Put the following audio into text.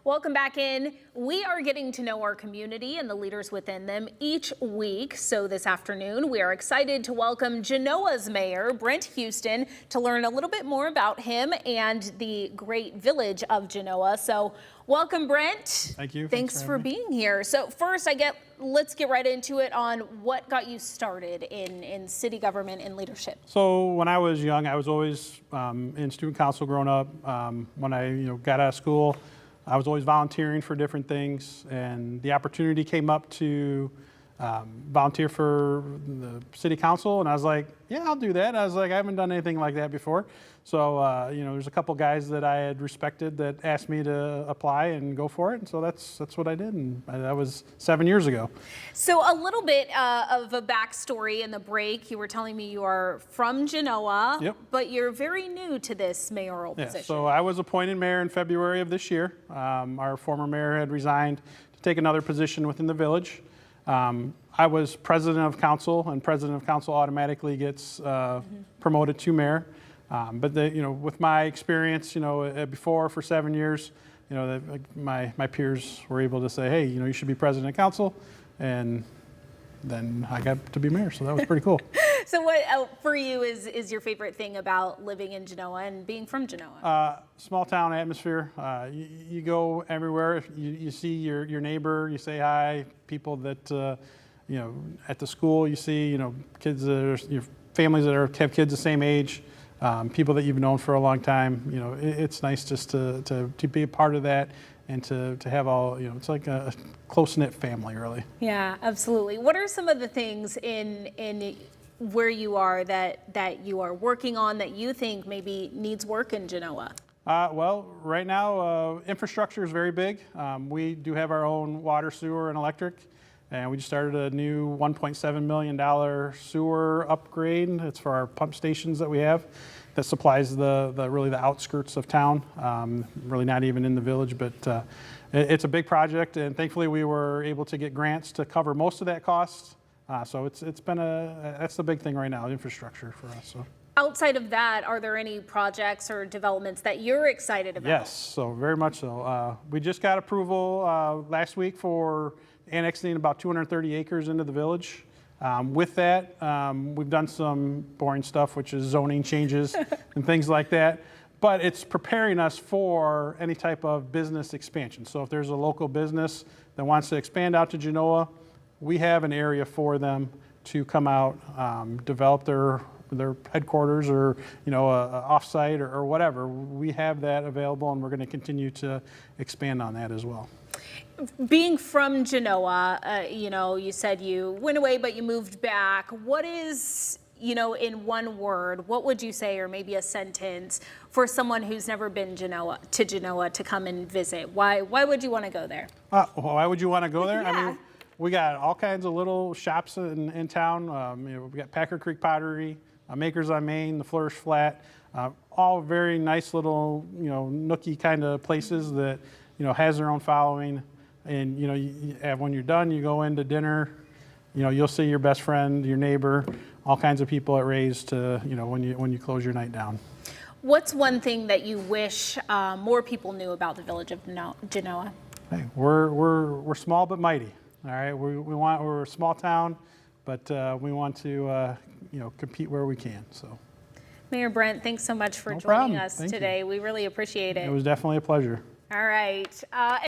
Welcome back in. We are getting to know our community and the leaders within them each week. So this afternoon, we are excited to welcome Genoa's Mayor Brent Huston to learn a little bit more about him and the great village of Genoa. So welcome, Brent. Thank you. Thanks for being here. So first, let's get right into it on what got you started in city government and leadership. So when I was young, I was always in student council growing up. When I got out of school, I was always volunteering for different things, and the opportunity came up to volunteer for the city council, and I was like, yeah, I'll do that. I was like, I haven't done anything like that before. So, there's a couple guys that I had respected that asked me to apply and go for it, and so that's what I did, and that was 7 years ago. So a little bit of a backstory in the break. You were telling me you are from Genoa, Yep. but you're very new to this mayoral position. So I was appointed mayor in February of this year. Our former mayor had resigned to take another position within the village. I was president of council, and president of council automatically gets promoted to mayor. But with my experience, before for 7 years, my peers were able to say, hey, you should be president of council, and then I got to be mayor, so that was pretty cool. So what for you is your favorite thing about living in Genoa and being from Genoa? Small town atmosphere. You go everywhere. You see your neighbor. You say hi. People that at the school you see kids that are your families that have kids the same age. People that you've known for a long time. It's nice just to be a part of that and to have all it's like a close-knit family, really. Yeah, absolutely. What are some of the things in where you are that you are working on that you think maybe needs work in Genoa? Well, right now, infrastructure is very big. We do have our own water, sewer, and electric, and we just started a new $1.7 million sewer upgrade. It's for our pump stations that we have that supplies really the outskirts of town, really not even in the village, but it's a big project, and thankfully we were able to get grants to cover most of that cost. So it's been that's the big thing right now, infrastructure for us. So. Outside of that, are there any projects or developments that you're excited about? Yes, so very much so. We just got approval last week for annexing about 230 acres into the village. With that, we've done some boring stuff, which is zoning changes and things like that. But it's preparing us for any type of business expansion. So if there's a local business that wants to expand out to Genoa, we have an area for them to come out, develop their headquarters or offsite or whatever. We have that available, and we're going to continue to expand on that as well. Being from Genoa, you said you went away, but you moved back. What is, in one word, what would you say, or maybe a sentence, for someone who's never been to Genoa to come and visit? Why would you want to go there? Why would you want to go there? Yeah. I mean, we got all kinds of little shops in town. We got Packer Creek Pottery, Makers on Main, the Flourish Flat, all very nice little, nookie kind of places that, has their own following. And, when you're done, you go into dinner, you'll see your best friend, your neighbor, all kinds of people at Ray's to, when you close your night down. What's one thing that you wish more people knew about the village of Genoa? Hey, we're small but mighty. All right, we're a small town, but we want to compete where we can. So, Mayor Brent, thanks so much for No joining problem. us Thank today. you. We really appreciate it. It was definitely a pleasure. All right.